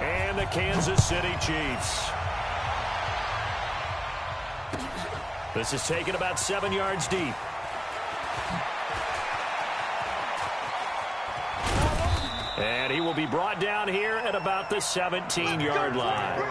And the Kansas City Chiefs. This is taken about 7 yards deep. And he will be brought down here at about the 17-yard line.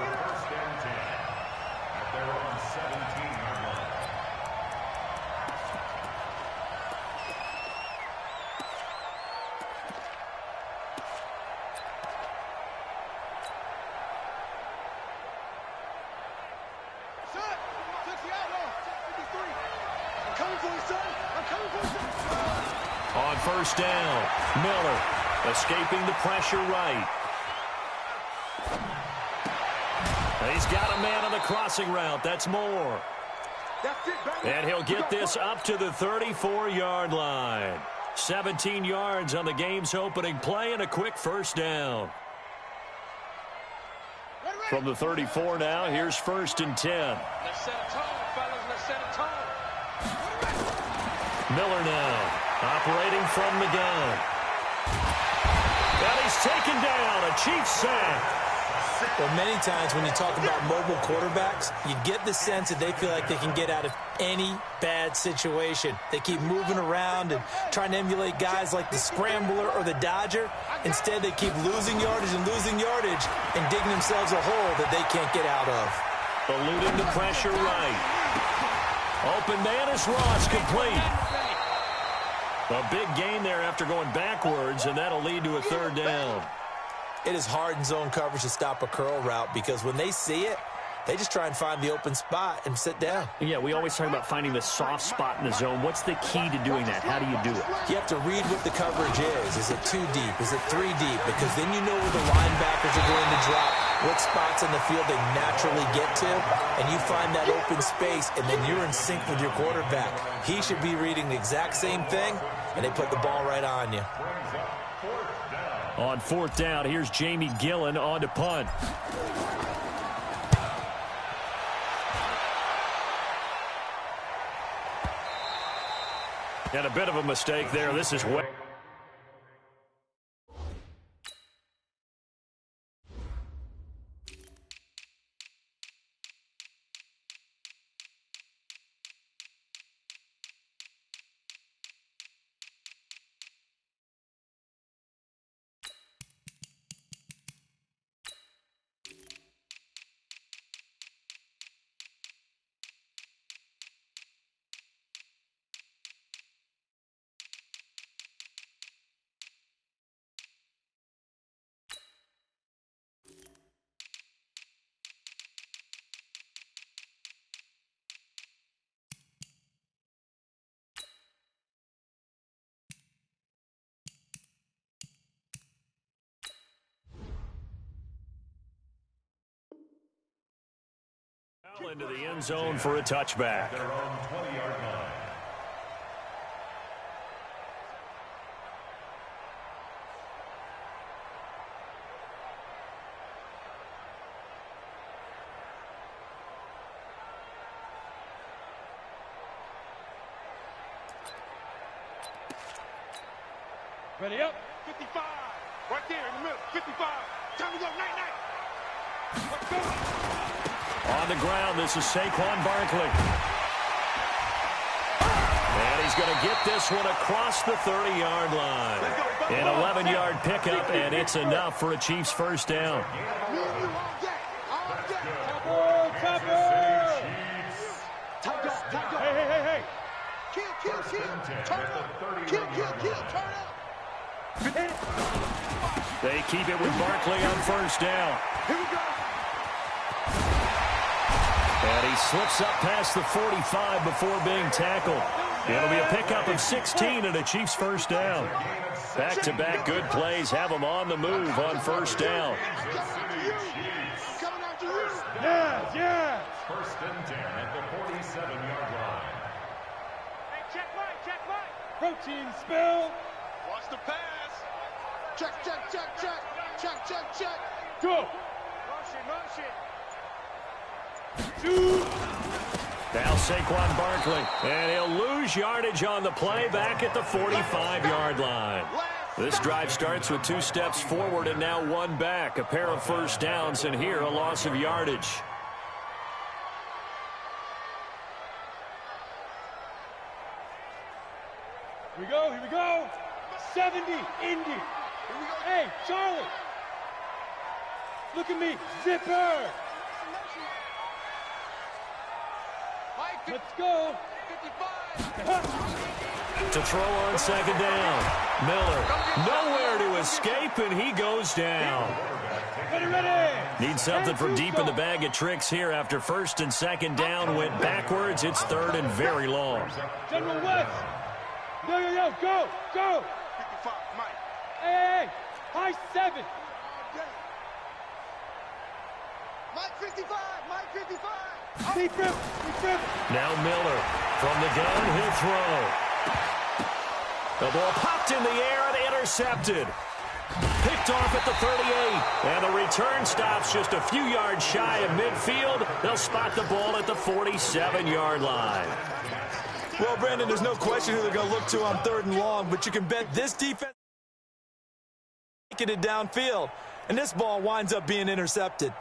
On first down, Miller escaping the pressure right. He's got a man on the crossing route. That's Moore. And he'll get this up to the 34-yard line. 17 yards on the game's opening play and a quick first down. From the 34 now, here's 1st and 10. Let's set a tone, fellas. Let's set a tone. Miller now operating from the gun. And he's taken down. A Chiefs sack. Well, many times when you talk about mobile quarterbacks, you get the sense that they feel like they can get out of any bad situation. They keep moving around and trying to emulate guys like the Scrambler or the Dodger. Instead, they keep losing yardage and digging themselves a hole that they can't get out of. Eluding the pressure right. Open man is Ross, complete. A big gain there after going backwards, and that'll lead to a 3rd down. It is hard in zone coverage to stop a curl route because when they see it, they just try and find the open spot and sit down. Yeah, we always talk about finding the soft spot in the zone. What's the key to doing that? How do you do it? You have to read what the coverage is. Is it 2 deep? Is it 3 deep? Because then you know where the linebackers are going to drop, what spots in the field they naturally get to, and you find that open space, and then you're in sync with your quarterback. He should be reading the exact same thing, and they put the ball right on you. On 4th down, here's Jamie Gillen on to punt. And a bit of a mistake there. This is way. Into the end zone for a touchback. Their own 20-yard line. Ready up. 55. Right there in the middle. 55. Time to go. Night. Let's go. On the ground, this is Saquon Barkley. And he's going to get this one across the 30-yard line. An 11-yard pickup, and it's enough for a Chiefs first down. Hey. Kill. Turn up. Kill. Turn up. They keep it with Barkley on first down. Here we go. And he slips up past the 45 before being tackled. It'll be a pickup of 16 and a Chiefs first down. Back-to-back good plays have them on the move on first down. Yes. 1st and 10 at the 47-yard line. Hey, check right. Protein spill. Watch the pass. Check. Go. Motion. Now Saquon Barkley, and he'll lose yardage on the play back at the 45-yard line. This drive starts with 2 steps forward and now 1 back. A pair of first downs, and here a loss of yardage. Here we go, here we go. 70, Indy. Hey, Charlie. Look at me, zipper. Let's go. 55. To throw on second down. Miller, nowhere to escape, and he goes down. Ready. Need something from deep in the bag of tricks here after first and second down went backwards. It's third and very long. General West. Yo, go. 55, Mike. Hey, high 7. Mike 55. Deep rip. Now Miller from the gun, he'll throw. The ball popped in the air and intercepted. Picked off at the 38. And the return stops just a few yards shy of midfield. They'll spot the ball at the 47-yard line. Well, Brandon, there's no question who they're going to look to on 3rd and long, but you can bet this defense making it downfield. And this ball winds up being intercepted.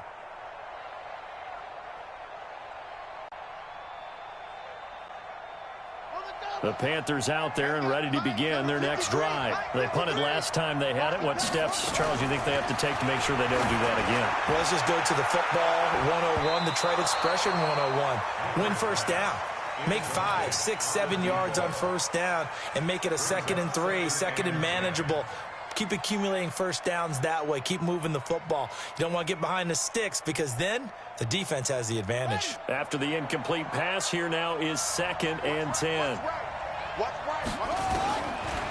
The Panthers out there and ready to begin their next drive. They punted last time they had it. What steps, Charles, do you think they have to take to make sure they don't do that again? Well, let's just go to the football 101, the trade expression 101. Win first down. Make 5, 6, 7 yards on first down and make it a 2nd and 3, 2nd and manageable. Keep accumulating first downs that way. Keep moving the football. You don't want to get behind the sticks because then the defense has the advantage. After the incomplete pass, here now is 2nd and 10.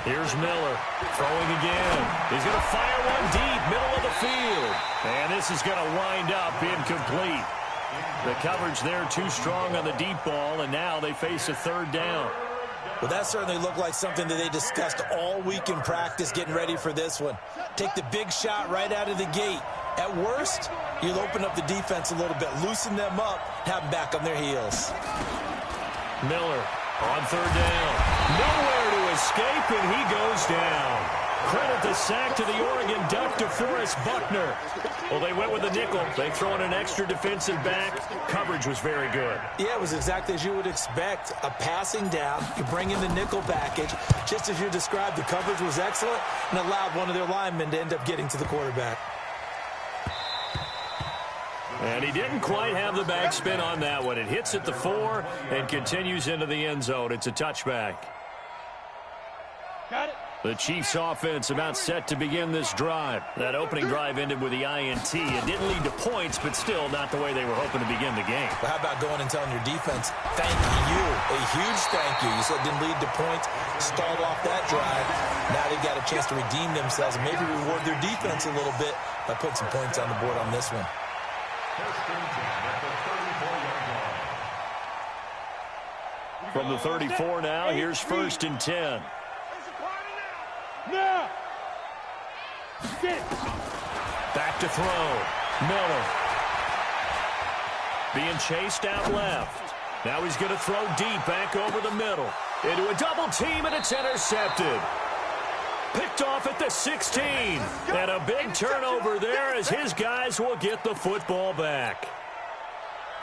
Here's Miller throwing again. He's going to fire one deep, middle of the field. And this is going to wind up incomplete. The coverage there too strong on the deep ball, and now they face a 3rd down. Well, that certainly looked like something that they discussed all week in practice getting ready for this one. Take the big shot right out of the gate. At worst, you'll open up the defense a little bit, loosen them up, have them back on their heels. Miller on 3rd down. Nowhere to escape, and he goes down. Credit the sack to the Oregon Duck, DeForest Buckner. Well, they went with a nickel. They throw in an extra defensive back. Coverage was very good. Yeah, it was exactly as you would expect. A passing down, you bring in the nickel package. Just as you described, the coverage was excellent and allowed one of their linemen to end up getting to the quarterback. And he didn't quite have the backspin on that one. It hits at the 4 and continues into the end zone. It's a touchback. Got it. The Chiefs offense about set to begin this drive. That opening drive ended with the INT. It didn't lead to points, but still not the way they were hoping to begin the game. But how about going and telling your defense, thank you, a huge thank you. You said it didn't lead to points, stalled off that drive. Now they've got a chance to redeem themselves and maybe reward their defense a little bit by putting some points on the board on this one. From the 34 now, here's 1st and 10. Now. Back to throw. Miller. Being chased out left. Now he's going to throw deep back over the middle. Into a double team, and it's intercepted. Picked off at the 16. And a big turnover there as his guys will get the football back.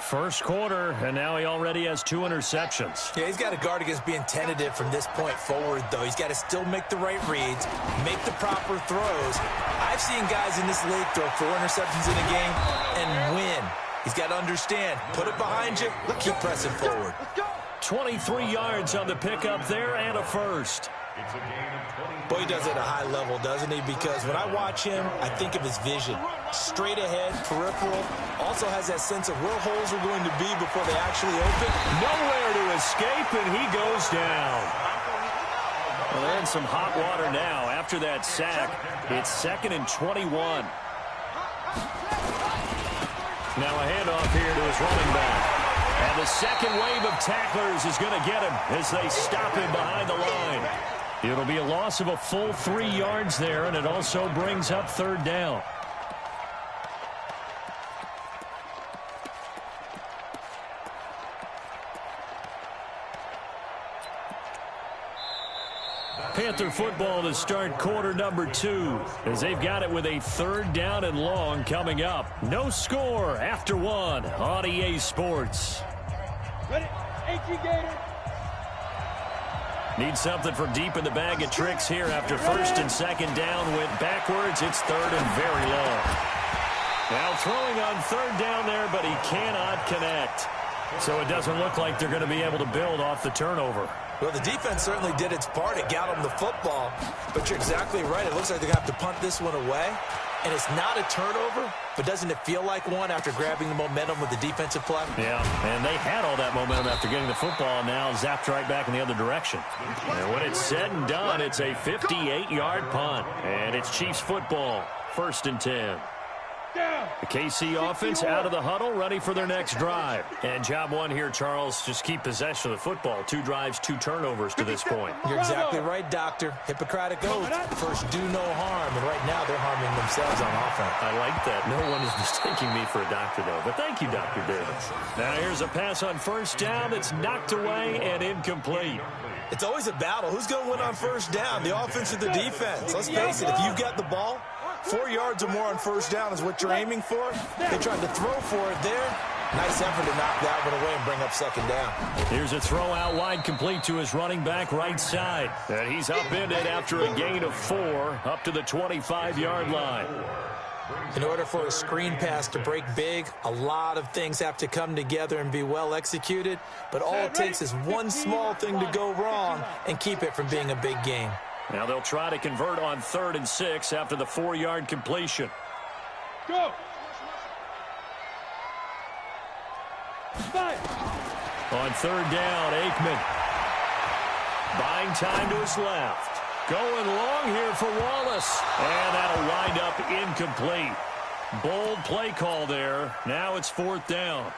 First quarter, and now he already has 2 interceptions. Yeah, he's got to guard against being tentative from this point forward, though. He's got to still make the right reads, make the proper throws. I've seen guys in this league throw 4 interceptions in a game and win. He's got to understand, put it behind you, keep pressing forward. 23 yards on the pickup there and a first. Boy, he does it at a high level, doesn't he? Because when I watch him, I think of his vision. Straight ahead, peripheral. Also has that sense of where holes are going to be before they actually open. Nowhere to escape, and he goes down. Well, they're in some hot water now. After that sack, it's 2nd and 21. Now a handoff here to his running back. And the second wave of tacklers is going to get him as they stop him behind the line. It'll be a loss of a full 3 yards there, and it also brings up 3rd down. Panther football to start quarter number 2 as they've got it with a 3rd down and long coming up. No score after 1 on EA Sports. Ready? HG Gator. Need something from deep in the bag of tricks here after 1st and 2nd down went backwards. It's 3rd and very long. Now throwing on 3rd down there, but he cannot connect. So it doesn't look like they're going to be able to build off the turnover. Well, the defense certainly did its part. It got them the football. But you're exactly right. It looks like they're going to have to punt this one away. And it's not a turnover, but doesn't it feel like one after grabbing the momentum with the defensive play? Yeah, and they had all that momentum after getting the football, and now zapped right back in the other direction. And when it's said and done, it's a 58-yard punt. And it's Chiefs football, 1st and 10. The KC offense out of the huddle, ready for their next drive. And job 1 here, Charles, just keep possession of the football. 2 drives, 2 turnovers to this point. You're exactly right, Doctor. Hippocratic oath. First, do no harm. And right now, they're harming themselves on offense. I like that. No one is mistaking me for a doctor, though. But thank you, Dr. Davis. Now here's a pass on 1st down that's knocked away and incomplete. It's always a battle. Who's going to win on 1st down, the offense or the defense? Let's face it, if you've got the ball, 4 yards or more on 1st down is what you're aiming for. They tried to throw for it there. Nice effort to knock that one away and bring up 2nd down. Here's a throw out wide complete to his running back right side. And he's upended after a gain of 4 up to the 25-yard line. In order for a screen pass to break big, a lot of things have to come together and be well executed. But all it takes is one small thing to go wrong and keep it from being a big game. Now they'll try to convert on 3rd and 6 after the 4-yard completion. Go. On 3rd down, Aikman. Buying time to his left. Going long here for Wallace. And that'll wind up incomplete. Bold play call there. Now it's 4th down.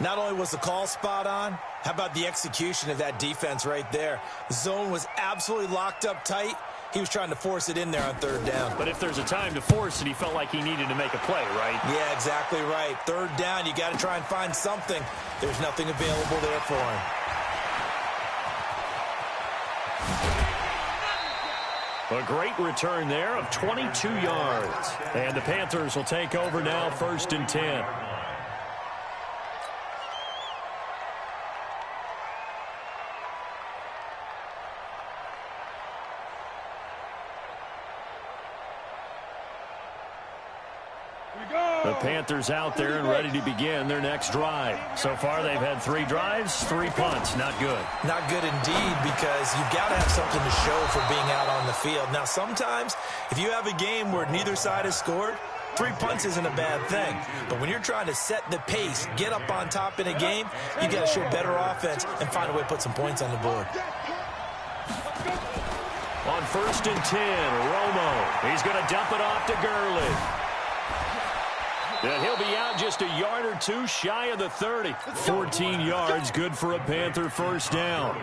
Not only was the call spot on, how about the execution of that defense right there? The zone was absolutely locked up tight. He was trying to force it in there on 3rd down. But if there's a time to force it, he felt like he needed to make a play, right? Yeah, exactly right. 3rd down, you got to try and find something. There's nothing available there for him. A great return there of 22 yards. And the Panthers will take over now, 1st and 10. The Panthers out there and ready to begin their next drive. So far, they've had 3 drives, 3 punts. Not good. Not good indeed, because you've got to have something to show for being out on the field. Now, sometimes, if you have a game where neither side has scored, 3 punts isn't a bad thing. But when you're trying to set the pace, get up on top in a game, you got to show better offense and find a way to put some points on the board. On 1st and 10, Romo. He's going to dump it off to Gurley. And he'll be out just a yard or 2 shy of the 30. 14 yards, good for a Panther 1st down.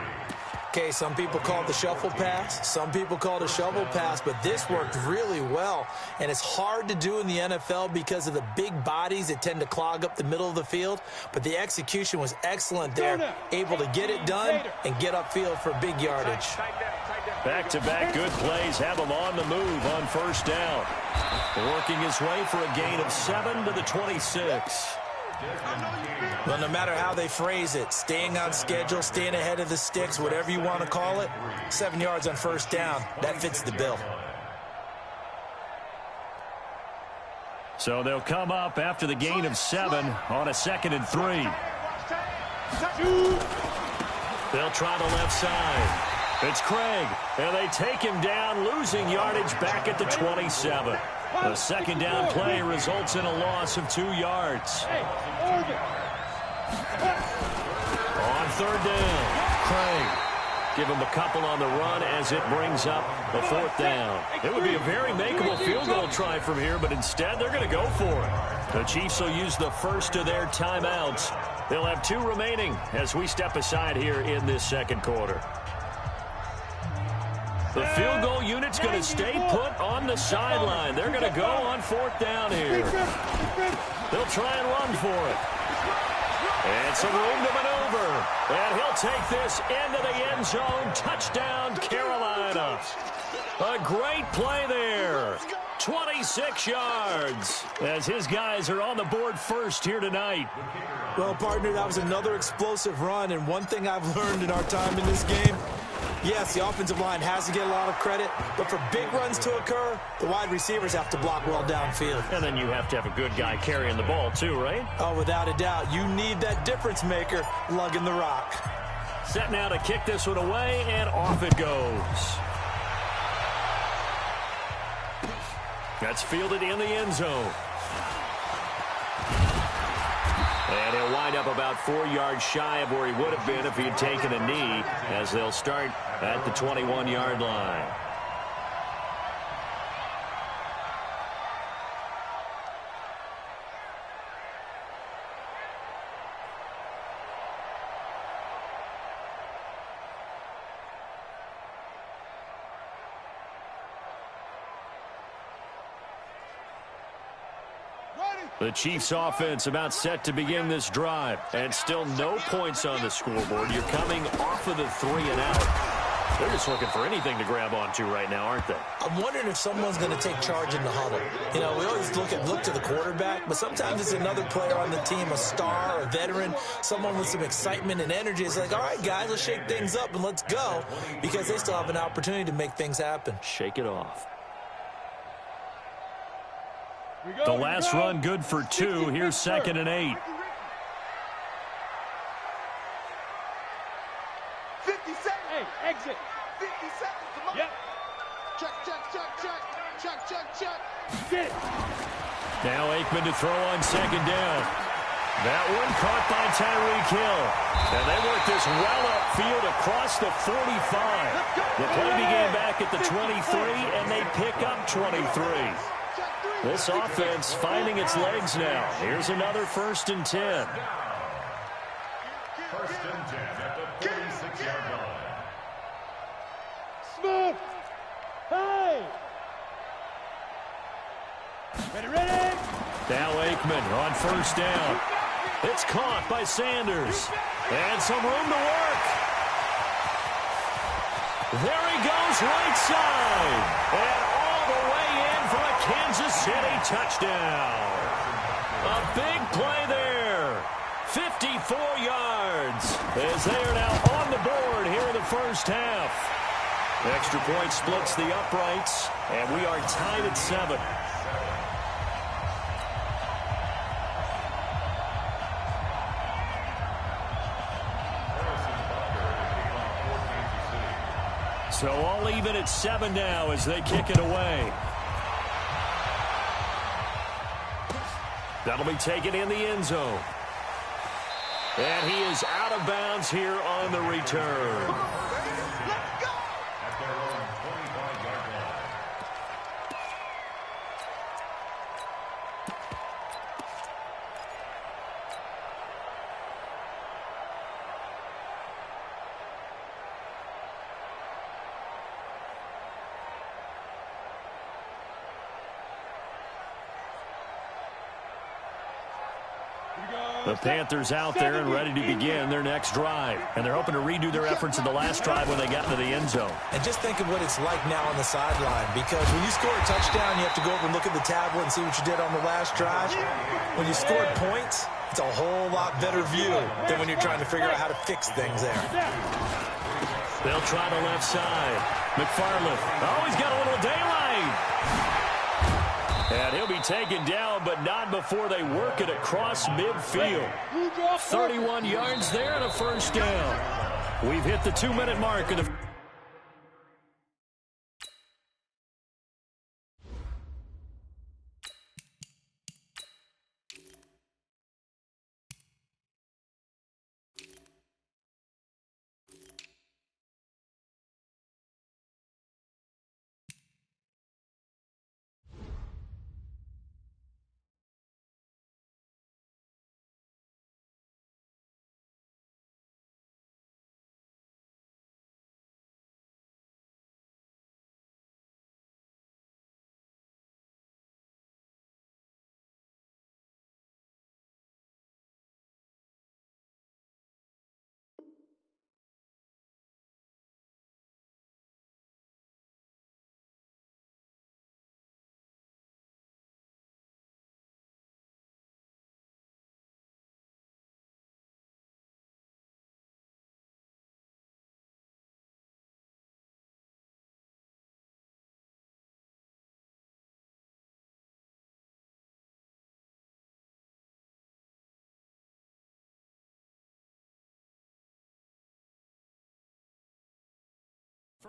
Okay, some people call it the shuffle pass. Some people call it a shovel pass, but this worked really well. And it's hard to do in the NFL because of the big bodies that tend to clog up the middle of the field. But the execution was excellent there, able to get it done and get upfield for big yardage. Back-to-back good plays have him on the move on 1st down. Working his way for a gain of 7 to the 26. Well, no matter how they phrase it, staying on schedule, staying ahead of the sticks, whatever you want to call it, 7 yards on 1st down, that fits the bill. So they'll come up after the gain of 7 on a 2nd and 3. They'll try the left side. It's Craig, and they take him down, losing yardage back at the 27. The 2nd down play results in a loss of 2 yards. On 3rd down, Craig. Give him a couple on the run as it brings up the 4th down. It would be a very makeable field goal try from here, but instead they're going to go for it. The Chiefs will use the first of their timeouts. They'll have 2 remaining as we step aside here in this 2nd quarter. The field goal unit's going to stay put on the sideline. They're going to go on 4th down here. They'll try and run for it. And some room to maneuver. And he'll take this into the end zone. Touchdown, Carolina. A great play there. 26 yards as his guys are on the board first here tonight. Well, partner, that was another explosive run, and one thing I've learned in our time in this game, yes, the offensive line has to get a lot of credit, but for big runs to occur, the wide receivers have to block well downfield. And then you have to have a good guy carrying the ball too, right? Oh, without a doubt. You need that difference maker lugging the rock. Set now to kick this one away, and off it goes. That's fielded in the end zone. And he'll wind up about 4 yards shy of where he would have been if he had taken a knee, as they'll start at the 21-yard line. The Chiefs offense about set to begin this drive, and still no points on the scoreboard. You're coming off of the 3 and out. They're just looking for anything to grab onto right now, aren't they? I'm wondering if someone's going to take charge in the huddle. You know, we always look to the quarterback, but sometimes it's another player on the team, a star, a veteran, someone with some excitement and energy. It's like, all right, guys, let's shake things up and let's go, because they still have an opportunity to make things happen. Shake it off. The last run good for 2. Here's 2nd and 8. 50 seconds. Hey, exit. 50 seconds. Come on. Yep. Check. Sit. Now Aikman to throw on 2nd down. That one caught by Tyreek Hill. And they work this well upfield across the 45. The play began back at the 23, and they pick up 23. This offense finding its legs now. Here's another 1st and 10. 1st and 10 at the 46-yard line. Smith. Hey. Ready. Now Aikman on 1st down. It's caught by Sanders. And some room to work. There he goes right side. And all the way in for a Kansas City touchdown. A big play there. 54 yards as they are now on the board here in the first half. Extra point splits the uprights, and we are tied at 7. So all even at 7 now as they kick it away. That'll be taken in the end zone. And he is out of bounds here on the return. At their own 25-yard line. The Panthers out there and ready to begin their next drive. And they're hoping to redo their efforts in the last drive when they got into the end zone. And just think of what it's like now on the sideline, because when you score a touchdown, you have to go over and look at the tablet and see what you did on the last drive. When you scored points, it's a whole lot better view than when you're trying to figure out how to fix things there. They'll try the left side. McFarland. Oh, he's got a little daylight. And he'll be taken down, but not before they work it across midfield. 31 yards there and a 1st down. We've hit the 2-minute mark of the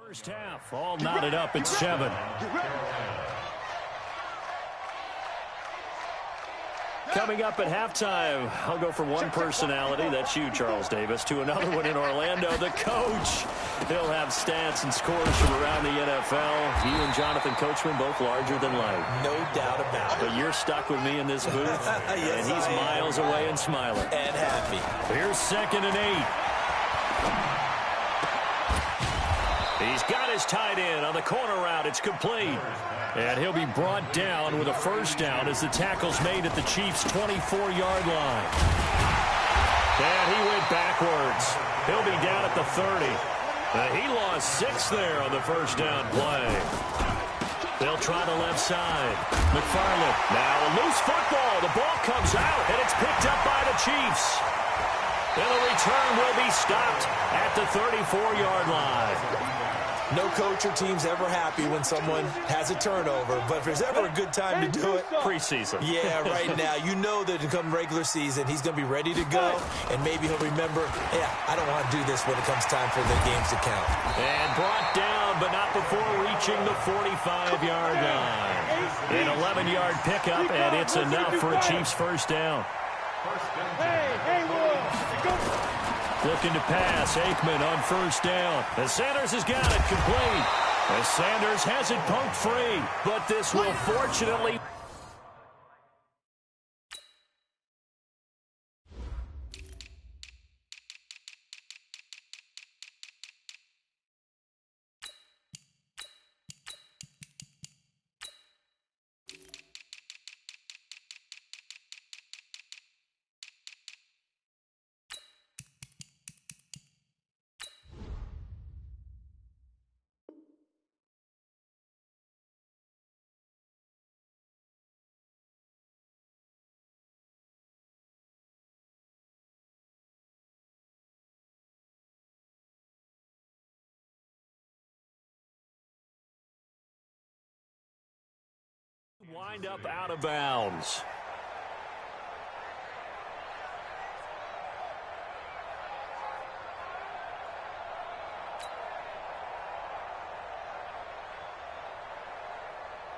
First half, all knotted up at 7. Coming up at halftime, I'll go from one personality, that's you, Charles Davis, to another one in Orlando, the coach. He'll have stats and scores from around the NFL. You and Jonathan Coachman, both larger than life. No doubt about it. But you're stuck with me in this booth, Yes, and he's miles away and smiling. And happy. Here's 2nd and 8. He's got his tight end on the corner route. It's complete. And he'll be brought down with a first down as the tackle's made at the Chiefs' 24-yard line. And he went backwards. He'll be down at the 30. He lost 6 there on the first down play. They'll try the left side. McFarland. Now a loose football. The ball comes out, and it's picked up by the Chiefs. And the return will be stopped at the 34-yard line. No coach or team's ever happy when someone has a turnover, but if there's ever a good time to do it, preseason. Yeah, right now. You know that come regular season, he's going to be ready to go, and maybe he'll remember, yeah, I don't want to do this when it comes time for the games to count. And brought down, but not before reaching the 45-yard line. An 11-yard pickup, and it's enough for a Chiefs first down. Looking to pass, Aikman on first down. And Sanders has got it complete. As Sanders has it poked free, but this will fortunately... Wind up out of bounds.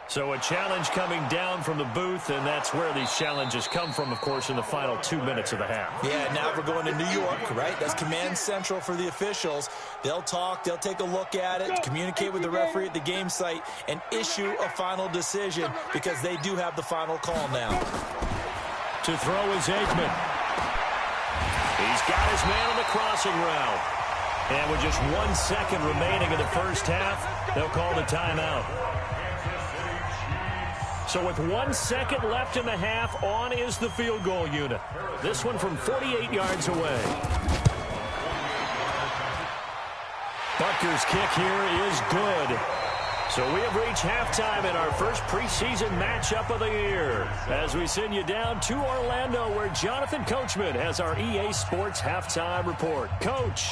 So a challenge coming down from the booth, and that's where these challenges come from, of course, in the final 2 minutes of the half. Yeah, now we're going to New York, right? That's command central for the officials. They'll talk, they'll take a look at it, communicate with the referee at the game site, and issue a final decision because they do have the final call now. To throw is Aikman. He's got his man on the crossing route. And with just 1 second remaining in the first half, they'll call the timeout. So with 1 second left in the half, on is the field goal unit. This one from 48 yards away. Butker's kick here is good. So we have reached halftime in our first preseason matchup of the year. As we send you down to Orlando, where Jonathan Coachman has our EA Sports halftime report. Coach.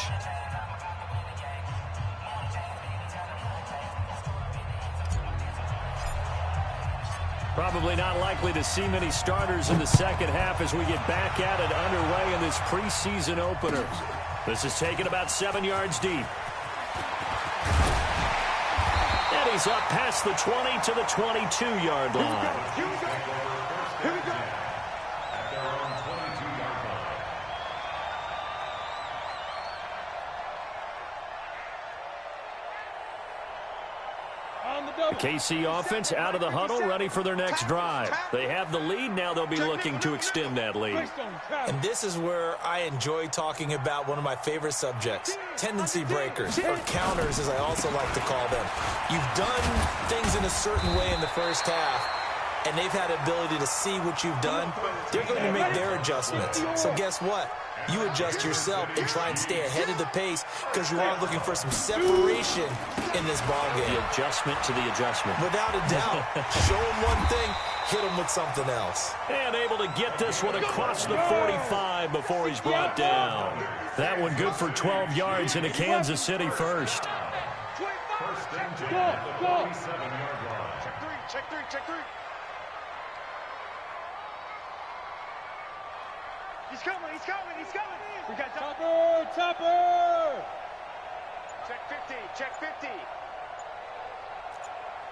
Probably not likely to see many starters in the second half as we get back at it underway in this preseason opener. This is taken about 7 yards deep. And he's up past the 20 to the 22-yard line. Here we go. Here we go. The KC offense out of the huddle, ready for their next drive. They have the lead. Now they'll be looking to extend that lead. And this is where I enjoy talking about one of my favorite subjects, tendency breakers, or counters, as I also like to call them. You've done things in a certain way in the first half, and they've had the ability to see what you've done. They're going to make their adjustments. So guess what? You adjust yourself and try and stay ahead of the pace because you are looking for some separation in this ballgame. The adjustment to the adjustment. Without a doubt. Show them one thing, hit them with something else. And able to get this one across the 45 before he's brought down. That one good for 12 yards into Kansas City first. First and 10 at the 47-yard line. Check three, check three. He's coming, he's coming, he's coming. We got Topper. Check 50. Check 50.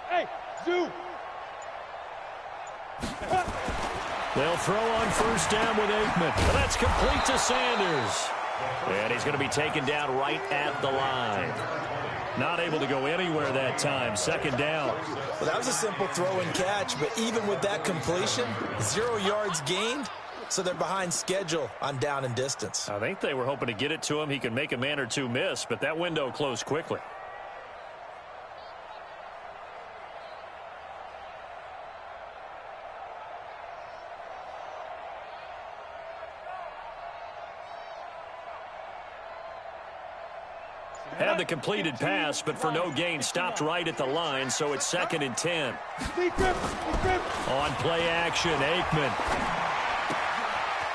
Hey, Zoo. They'll throw on first down with Aikman. That's complete to Sanders. And he's going to be taken down right at the line. Not able to go anywhere that time. Second down. Well, that was a simple throw and catch, but even with that completion, 0 yards gained, so they're behind schedule on down and distance. I think they were hoping to get it to him. He could make a man or two miss, but that window closed quickly. Had the completed pass, but for no gain, stopped right at the line, so it's 2nd and 10. On play action, Aikman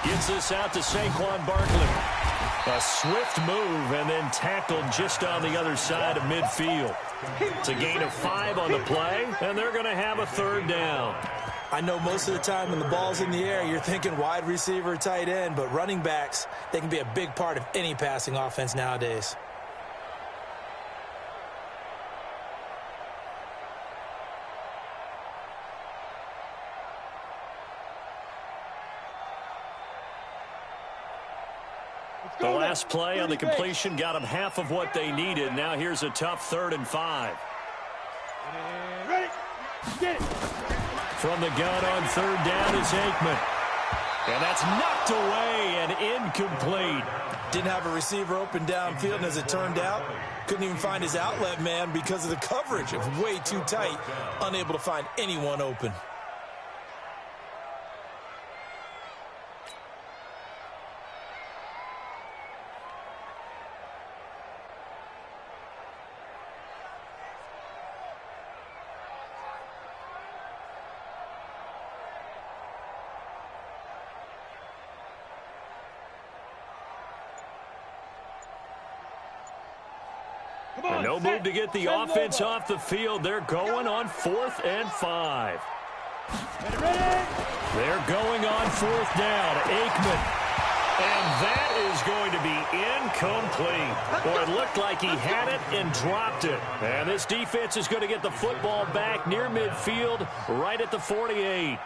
gets this out to Saquon Barkley. A swift move and then tackled just on the other side of midfield. It's a gain of 5 on the play, and they're going to have a 3rd down. I know most of the time when the ball's in the air, you're thinking wide receiver, tight end, but running backs, they can be a big part of any passing offense nowadays. The last play on the completion got them half of what they needed. Now here's a tough 3rd and 5. Ready? Get it. From the gun on 3rd down is Aikman. And that's knocked away and incomplete. Didn't have a receiver open downfield, and as it turned out, couldn't even find his outlet man because of the coverage. It was way too tight, unable to find anyone open. And no move to get the offense off the field. They're going on 4th and 5. They're going on 4th down. Aikman. And that is going to be incomplete. Boy, it looked like he had it and dropped it. And this defense is going to get the football back near midfield, right at the 48.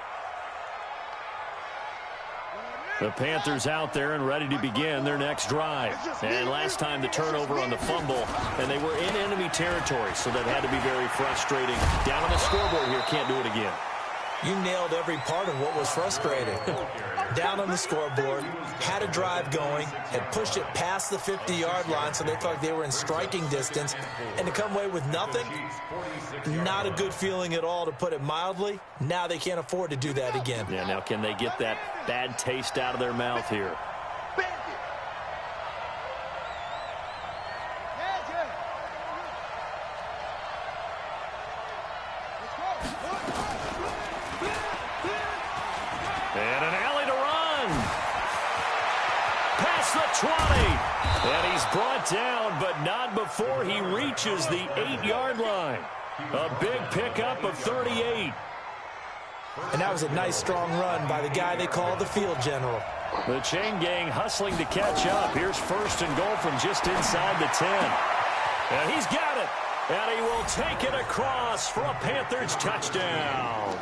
The Panthers out there and ready to begin their next drive. And last time the turnover on the fumble, and they were in enemy territory, so that had to be very frustrating. Down on the scoreboard here, can't do it again. You nailed every part of what was frustrating. Down on the scoreboard, had a drive going, had pushed it past the 50-yard line, so they thought they were in striking distance, and to come away with nothing, not a good feeling at all, to put it mildly. Now they can't afford to do that again. Yeah, now can they get that bad taste out of their mouth here? And an alley to run. Past the 20. And he's brought down, but not before he reaches the 8-yard line. A big pickup of 38. And that was a nice, strong run by the guy they call the field general. The chain gang hustling to catch up. Here's 1st and goal from just inside the 10. And he's got it. And he will take it across for a Panthers touchdown.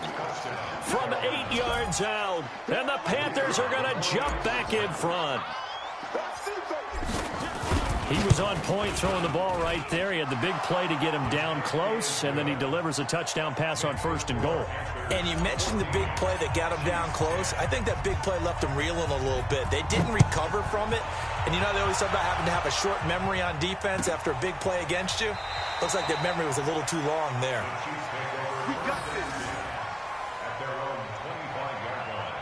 From 8 yards out. And the Panthers are going to jump back in front. He was on point throwing the ball right there. He had the big play to get him down close, and then he delivers a touchdown pass on 1st and goal. And you mentioned the big play that got him down close. I think that big play left him reeling a little bit. They didn't recover from it. And you know they always talk about having to have a short memory on defense after a big play against you. Looks like their memory was a little too long there. We got this. At their own 25-yard line.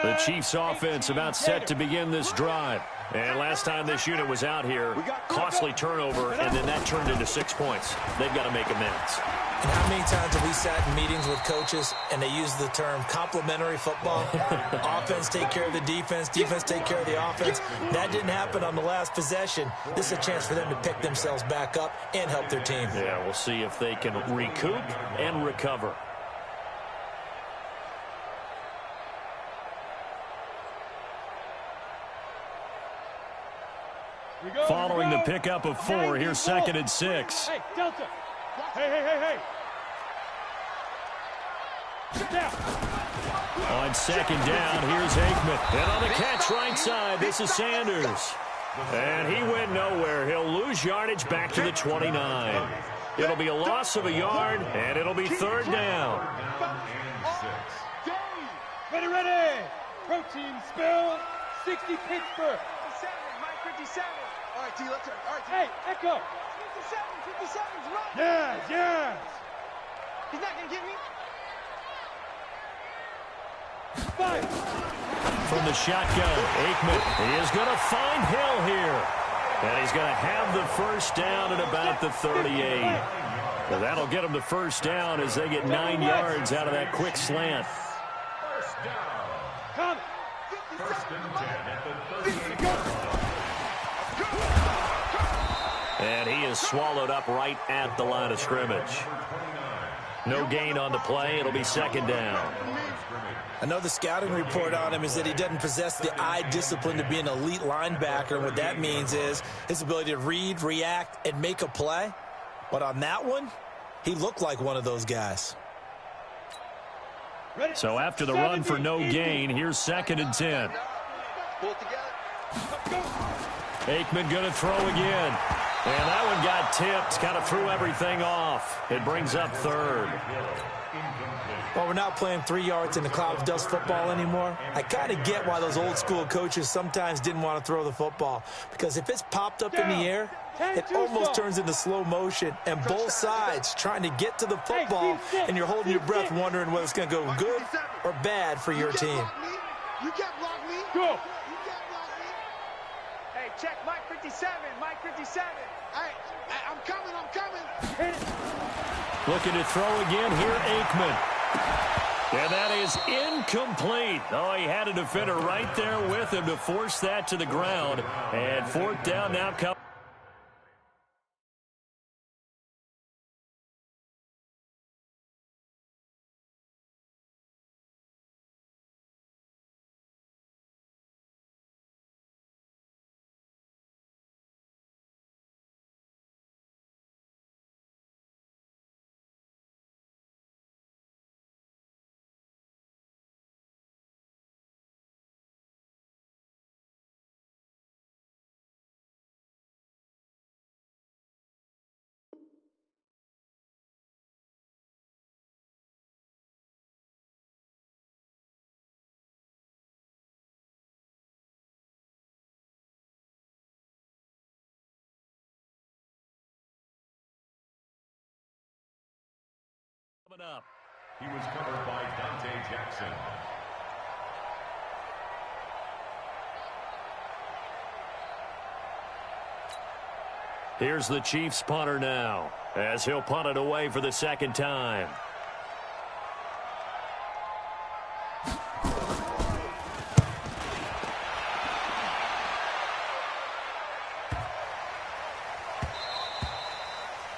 The Chiefs offense about set to begin this drive. And last time this unit was out here, costly turnover, and then that turned into 6 points. They've got to make amends. And how many times have we sat in meetings with coaches and they use the term complementary football? Offense take care of the defense, defense take care of the offense. That didn't happen on the last possession. This is a chance for them to pick themselves back up and help their team. Yeah, we'll see if they can recoup and recover. Following the pickup of 4, here's 2nd and 6. Hey, Delta. Hey. Down. On 2nd down, here's Aikman. And on the catch right side, this is Sanders. And he went nowhere. He'll lose yardage back to the 29. It'll be a loss of a yard, and it'll be 3rd down. Ready. Protein spill. 60 Pittsburgh. 57, Mike 57. All right, T, let's turn. All right, T. Hey, Echo. 57's run. Yes. He's not going to get me. 5. From the shotgun, Aikman. He is going to find Hill here. And he's going to have the first down at about the 38. Well, that'll get him the first down as they get 9 yards out of that quick slant. First down. Come. First and 10 at the 38. And he is swallowed up right at the line of scrimmage. No gain on the play. It'll be 2nd down. I know the scouting report on him is that he doesn't possess the eye discipline to be an elite linebacker. And what that means is his ability to read, react, and make a play. But on that one, he looked like one of those guys. So after the run for no gain, here's 2nd and 10. Pull it together. Aikman going to throw again. And that one got tipped, kind of threw everything off. It brings up 3rd. Well, we're not playing 3 yards in the cloud of dust football anymore. I kind of get why those old school coaches sometimes didn't want to throw the football. Because if it's popped up in the air, it almost turns into slow motion. And both sides trying to get to the football, and you're holding your breath wondering whether it's going to go good or bad for your team. You can't block me. Go. You can't block me. Hey, check Mike 57. Mike 57. All right, I'm coming. Hit it. Looking to throw again here, Aikman. And that is incomplete. Oh, he had a defender right there with him to force that to the ground. And 4th down now comes. Up. He was covered by Dante Jackson. Here's the Chiefs punter now, as he'll punt it away for the 2nd time.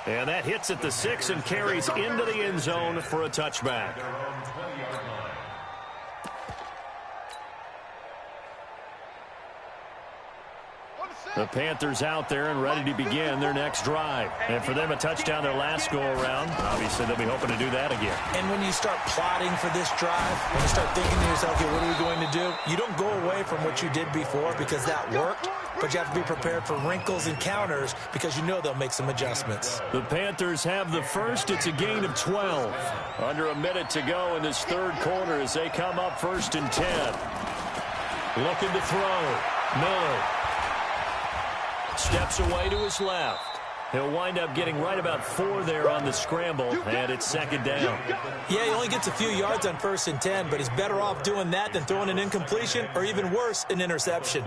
And that hits at the 6 and carries into the end zone for a touchback. The Panthers out there and ready to begin their next drive. And for them, a touchdown their last go-around. Obviously, they'll be hoping to do that again. And when you start plotting for this drive, when you start thinking to yourself, okay, what are we going to do? You don't go away from what you did before because that worked, but you have to be prepared for wrinkles and counters because you know they'll make some adjustments. The Panthers have the first. It's a gain of 12. Under a minute to go in this 3rd quarter as they come up 1st and 10. Looking to throw. Miller. Steps away to his left. He'll wind up getting right about 4 there on the scramble, and it's 2nd down. Yeah, he only gets a few yards on 1st and 10, but he's better off doing that than throwing an incompletion or even worse, an interception.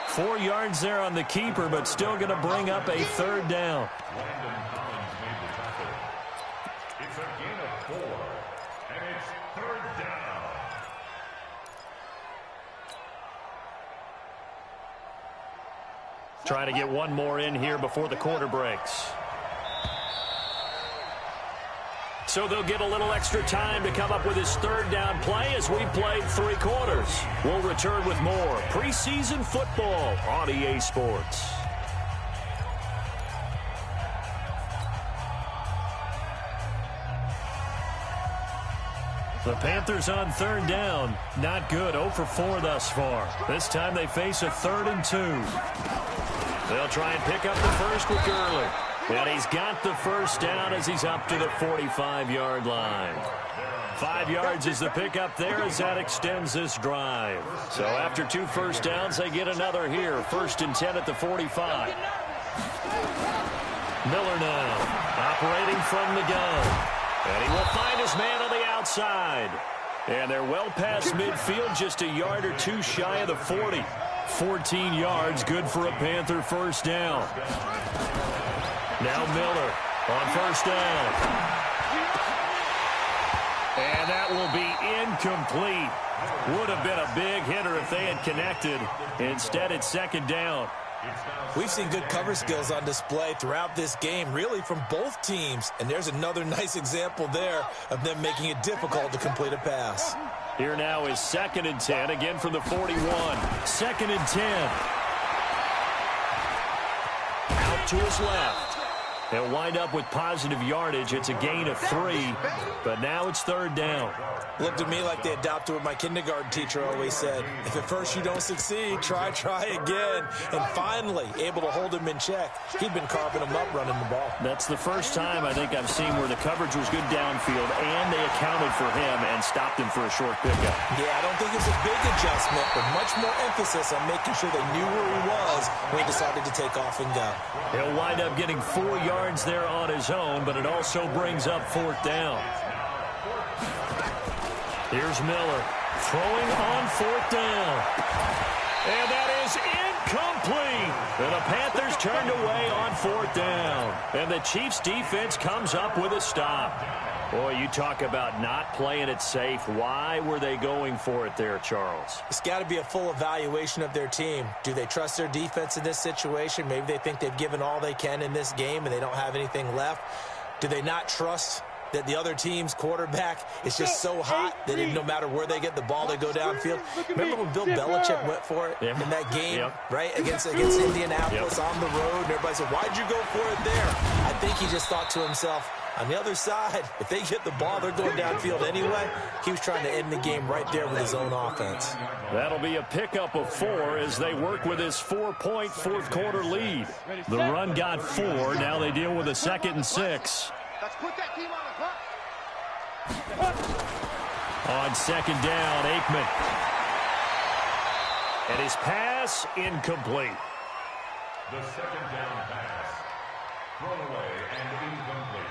Four yards there on the keeper, but still going to bring up a 3rd down. It's a gain of 4, and it's 3rd down. Trying to get one more in here before the quarter breaks. So they'll get a little extra time to come up with his third down play as we played 3 quarters. We'll return with more preseason football on EA Sports. The Panthers on third down. Not good. 0 for 4 thus far. This time they face a 3rd and 2. They'll try and pick up the first with Gurley. And he's got the first down as he's up to the 45-yard line. 5 yards is the pickup there as that extends this drive. So after 2 first downs, they get another here. 1st and 10 at the 45. Miller now operating from the gun. And he will find his man on the outside. And they're well past midfield, just a yard or 2 shy of the 40. 14 yards, good for a Panther first down. Now Miller on first down. And that will be incomplete. Would have been a big hitter if they had connected. Instead, it's 2nd down. We've seen good cover skills on display throughout this game, really from both teams. And there's another nice example there of them making it difficult to complete a pass. Here now is 2nd and 10, again from the 41. 2nd and 10. Out to his left. They'll wind up with positive yardage. It's a gain of 3, but now it's 3rd down. Looked to me like they adopted what my kindergarten teacher always said. If at first you don't succeed, try again. And finally, able to hold him in check. He'd been carving him up running the ball. That's the first time I think I've seen where the coverage was good downfield, and they accounted for him and stopped him for a short pickup. Yeah, I don't think it's a big adjustment, but much more emphasis on making sure they knew where he was when he decided to take off and go. He'll wind up getting 4 yards there on his own, but it also brings up 4th down. Here's Miller throwing on 4th down. And that is incomplete. And the Panthers turned away on 4th down. And the Chiefs defense comes up with a stop. Boy, you talk about not playing it safe. Why were they going for it there, Charles? It's got to be a full evaluation of their team. Do they trust their defense in this situation? Maybe they think they've given all they can in this game and they don't have anything left. Do they not trust that the other team's quarterback is just so hot that no matter where they get the ball, they go downfield? Remember when Bill Belichick went for it in that game, right, against Indianapolis on the road, and everybody said, why'd you go for it there? I think he just thought to himself, on the other side, if they get the ball, they're going downfield anyway. He was trying to end the game right there with his own offense. That'll be a pickup of 4 as they work with his 4-point 4th quarter lead. The run got 4. Now they deal with a 2nd and 6. Let's put that team on the clock. On 2nd down, Aikman. And his pass incomplete. The 2nd down pass. Thrown away and incomplete.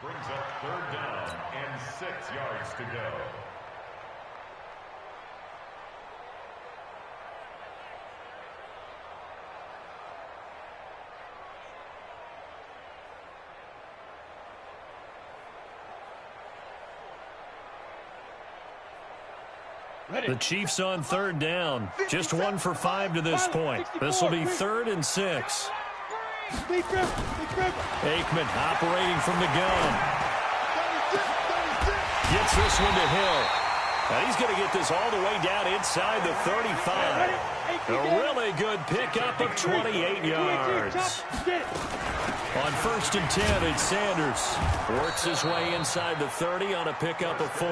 Brings up 3rd down and 6 yards to go. The Chiefs on 3rd down. Just 1 for 5 to this point. This will be 3rd and 6. Aikman operating from the gun. Gets this one to Hill. And he's going to get this all the way down inside the 35. A really good pickup of 28 yards. On 1st and 10, it's Sanders. Works his way inside the 30 on a pickup of 4.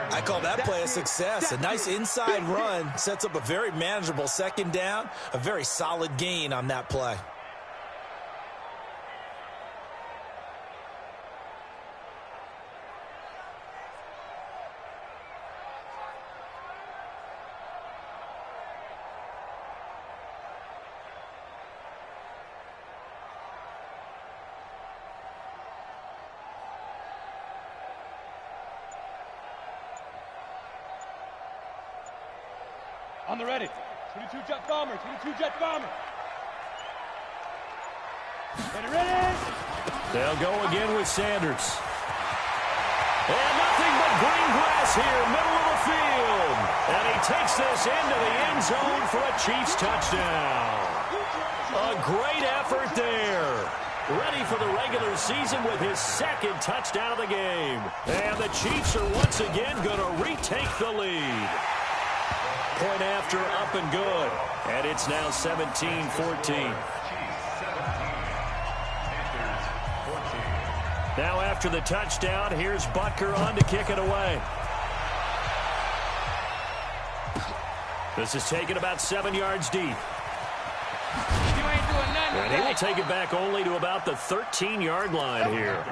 I call that play a success. A nice inside run sets up a very manageable 2nd down. A very solid gain on that play. On the ready. 22 jet bomber. 22 jet bomber. Ready. They'll go again with Sanders. And nothing but green grass here, middle of the field. And he takes this into the end zone for a Chiefs touchdown. A great effort there. Ready for the regular season with his second touchdown of the game. And the Chiefs are once again going to retake the lead. Point after, up and good. And it's now 17-14. Now after the touchdown, here's Butker on to kick it away. This is taken about 7 yards deep. And he will take it back only to about the 13-yard line here.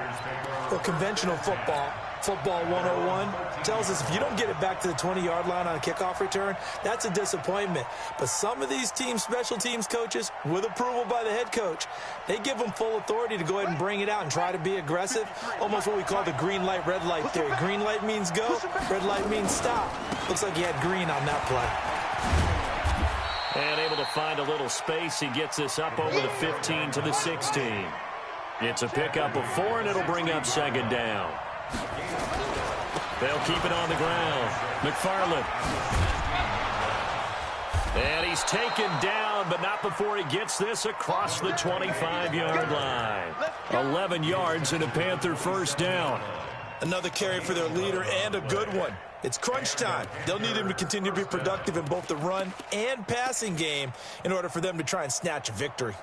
Well, conventional football 101, tells us if you don't get it back to the 20-yard line on a kickoff return, that's a disappointment. But some of these teams, special teams coaches, with approval by the head coach, they give them full authority to go ahead and bring it out and try to be aggressive, almost what we call the green light, red light theory. Green light means go, red light means stop. Looks like he had green on that play. And able to find a little space. He gets this up over the 15 to the 16. It's a pickup of 4, and it'll bring up second down. They'll keep it on the ground. McFarland. And he's taken down, but not before he gets this across the 25-yard line. 11 yards and a Panther first down. Another carry for their leader, and a good one. It's crunch time. They'll need him to continue to be productive in both the run and passing game in order for them to try and snatch a victory.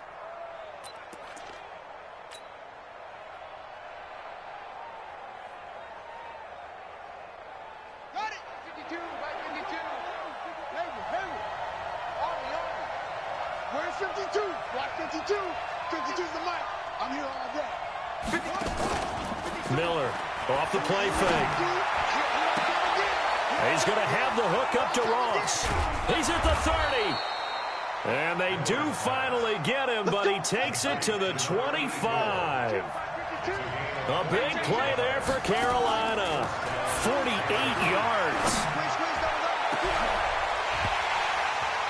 Got it. 52, right 52. Heavy. Where's 52? Block 52. 52's the mic. I'm here all day. 51. Miller off the play fake. He's going to have the hook up to Ross. He's at the 30. And they do finally get him, but he takes it to the 25. A big play there for Carolina. 48 yards.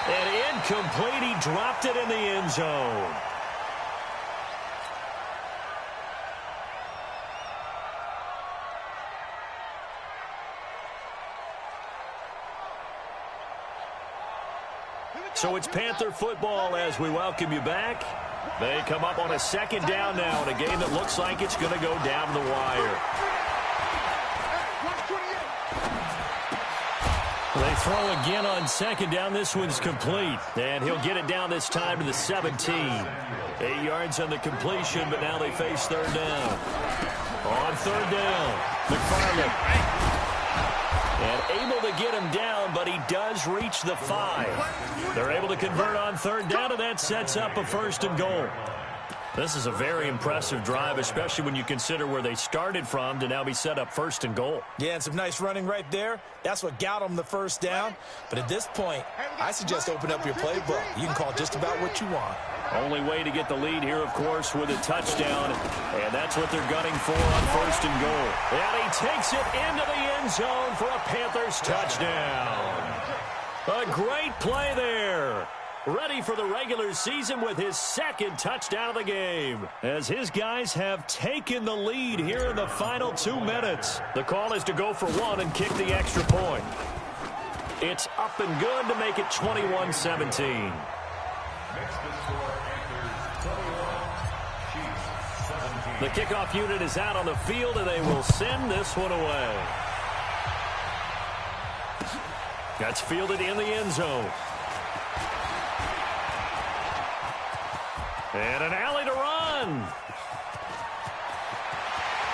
And incomplete. He dropped it in the end zone. So it's Panther football as we welcome you back. They come up on a second down now in a game that looks like it's going to go down the wire. They throw again on second down. This one's complete. And he'll get it down this time to the 17. 8 yards on the completion, but now they face third down. On third down, McFarland. And able to get him down, but he does reach the 5. They're able to convert on third down, and that sets up a first and goal. This is a very impressive drive, especially when you consider where they started from to now be set up first and goal. Yeah, and some nice running right there. That's what got them the first down. But at this point, I suggest open up your playbook. You can call just about what you want. Only way to get the lead here, of course, with a touchdown. And that's what they're gunning for on first and goal. And he takes it into the end zone for a Panthers touchdown. A great play there. Ready for the regular season with his second touchdown of the game, as his guys have taken the lead here in the final 2 minutes. The call is to go for 1 and kick the extra point. It's up and good to make it 21-17. The kickoff unit is out on the field, and they will send this one away. That's fielded in the end zone. And an alley to run.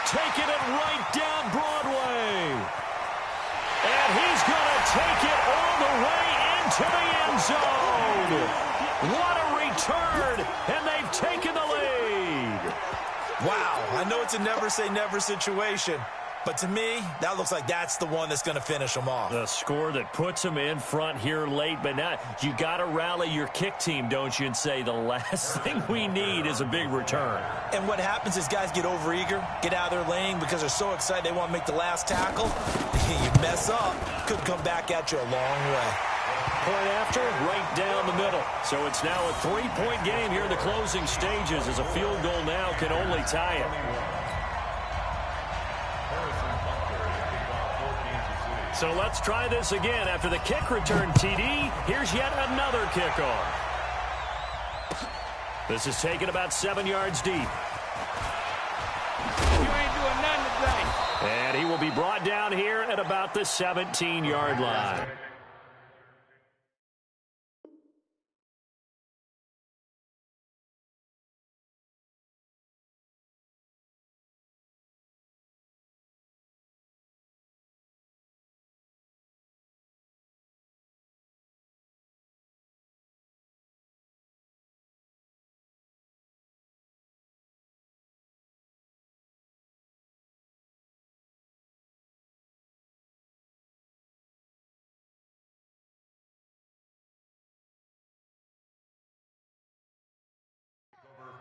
Taking it right down Broadway. And he's going to take it all the way into the end zone. What a return, and they've taken the lead. Wow, I know it's a never-say-never situation, but to me, that looks like that's the one that's going to finish them off. The score that puts them in front here late, but now you got to rally your kick team, don't you, and say the last thing we need is a big return. And what happens is guys get overeager, get out of their lane because they're so excited they want to make the last tackle. You mess up, could come back at you a long way. Point after, right down the middle. So it's now a 3-point game here in the closing stages as a field goal now can only tie it. So let's try this again. After the kick return TD, here's yet another kickoff. This is taken about 7 yards deep. You ain't doing nothing today. And he will be brought down here at about the 17-yard line.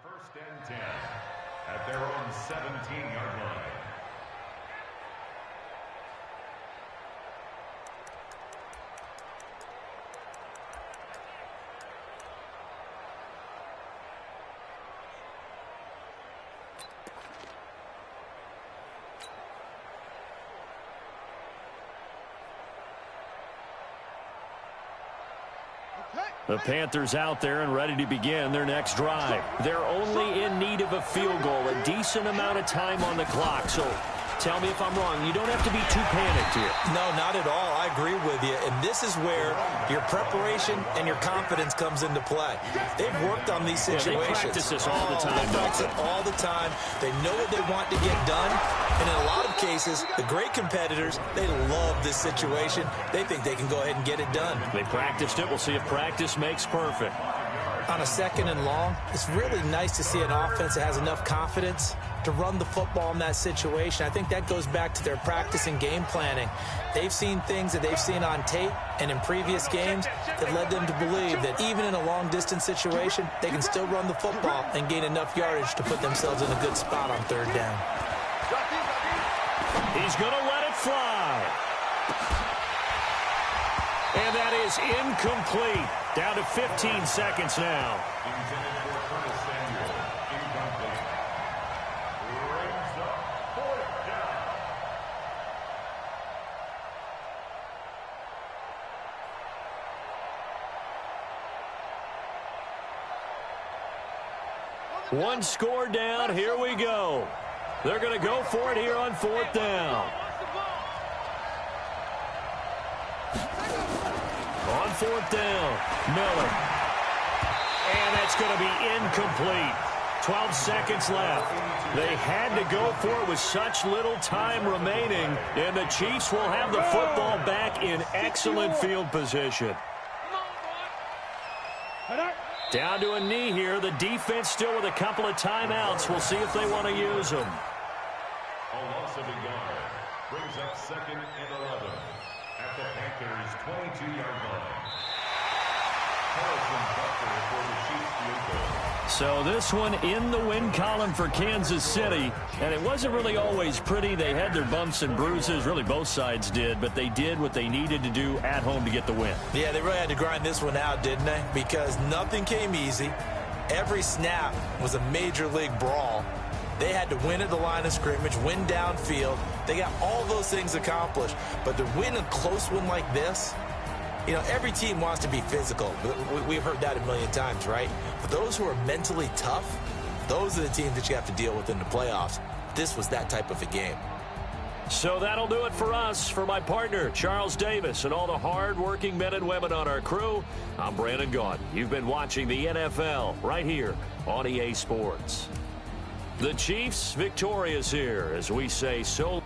First and 10 at their own 17-yard line. The Panthers out there and ready to begin their next drive. They're only in need of a field goal, a decent amount of time on the clock. So tell me if I'm wrong. You don't have to be too panicked here. No, not at all. I agree with you. And this is where your preparation and your confidence comes into play. They've worked on these situations. Yeah, they practice this all the time. They practice it all the time. They know what they want to get done. And in a lot of cases, the great competitors, they love this situation. They think they can go ahead and get it done. They practiced it. We'll see if practice makes perfect. On a 2nd and long, it's really nice to see an offense that has enough confidence to run the football in that situation. I think that goes back to their practice and game planning. They've seen things that they've seen on tape and in previous games that led them to believe that even in a long-distance situation, they can still run the football and gain enough yardage to put themselves in a good spot on 3rd down. He's going to let it fly. And that is incomplete. Down to 15 seconds now. Intended for Curtis Samuel. Incomplete. Brings up 4th down. One score down. Here we go. They're going to go for it here on 4th down. On 4th down, Miller. And that's going to be incomplete. 12 seconds left. They had to go for it with such little time remaining, and the Chiefs will have the football back in excellent field position. Down to a knee here. The defense still with a couple of timeouts. We'll see if they want to use them. A loss of a yard brings up 2nd and 11 at the Panthers' 22-yard line. Harrison Butker for the Chiefs field goal. So this one in the win column for Kansas City, and it wasn't really always pretty. They had their bumps and bruises, really both sides did, but they did what they needed to do at home to get the win. Yeah, they really had to grind this one out, didn't they? Because nothing came easy. Every snap was a major league brawl. They had to win at the line of scrimmage, win downfield. They got all those things accomplished, but to win a close one like this, you know, every team wants to be physical. We've heard that a million times, right? But those who are mentally tough, those are the teams that you have to deal with in the playoffs. This was that type of a game. So that'll do it for us. For my partner, Charles Davis, and all the hard-working men and women on our crew, I'm Brandon Gaudin. You've been watching the NFL right here on EA Sports. The Chiefs victorious here as we say so.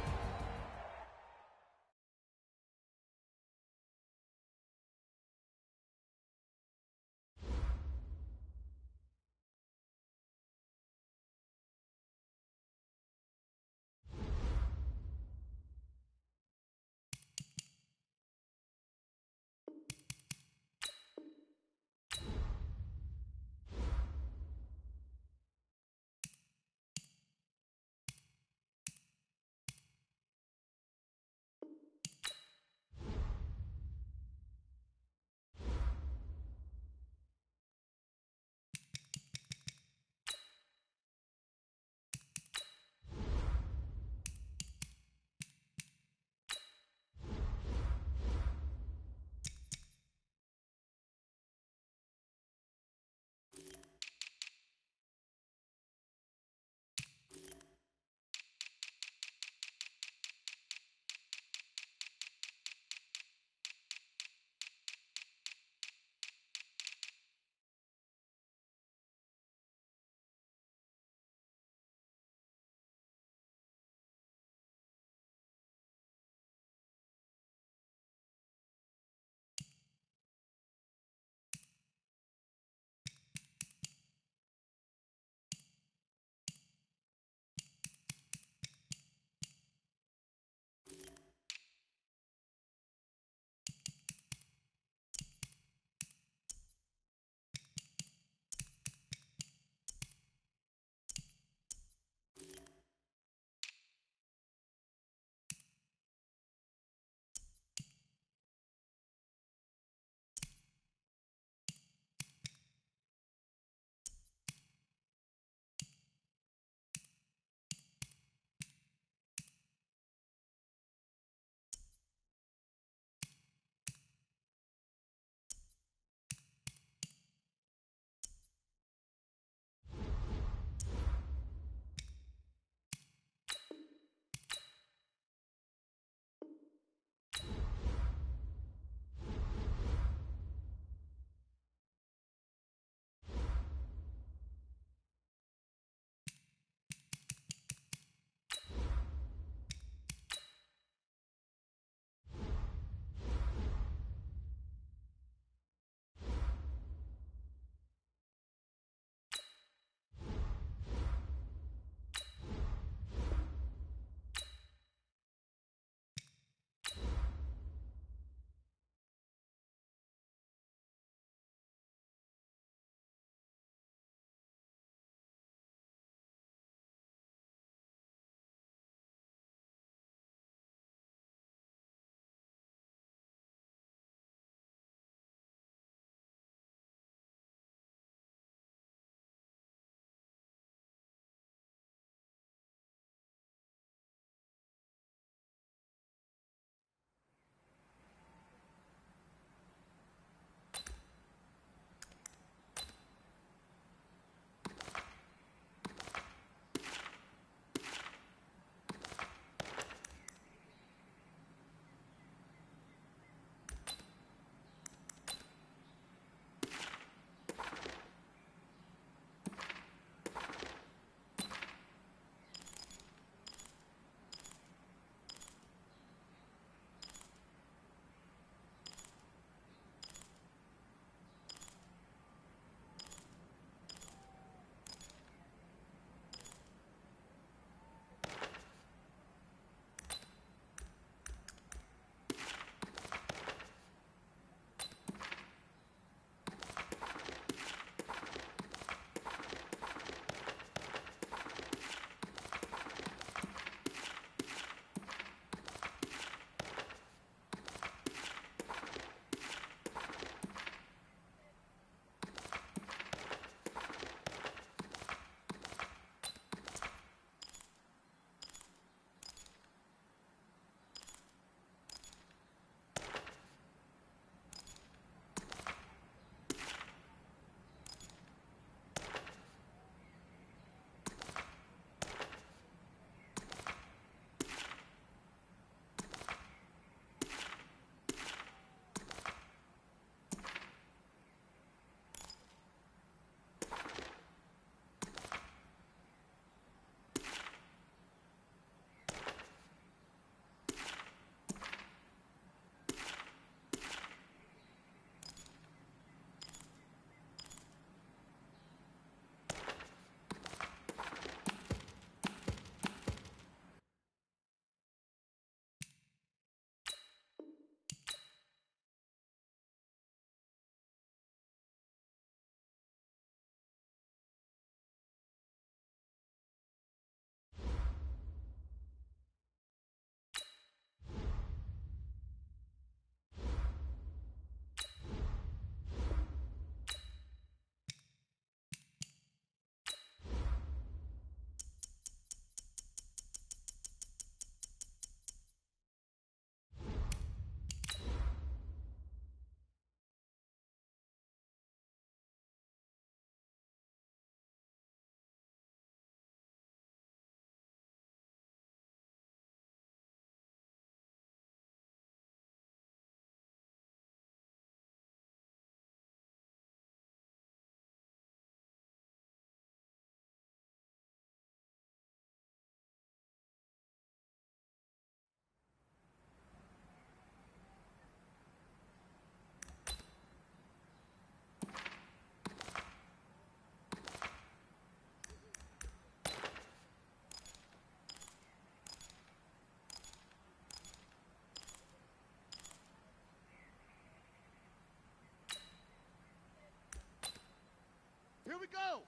we go.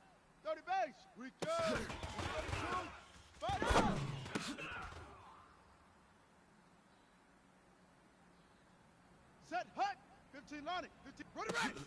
30 base. We go. 32. Fire! Set hut. 15 Lonnie. 15. Ready, ready.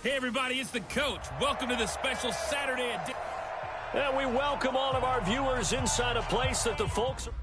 Hey, everybody, it's the coach. Welcome to the special Saturday edition. And we welcome all of our viewers inside a place that the folks are...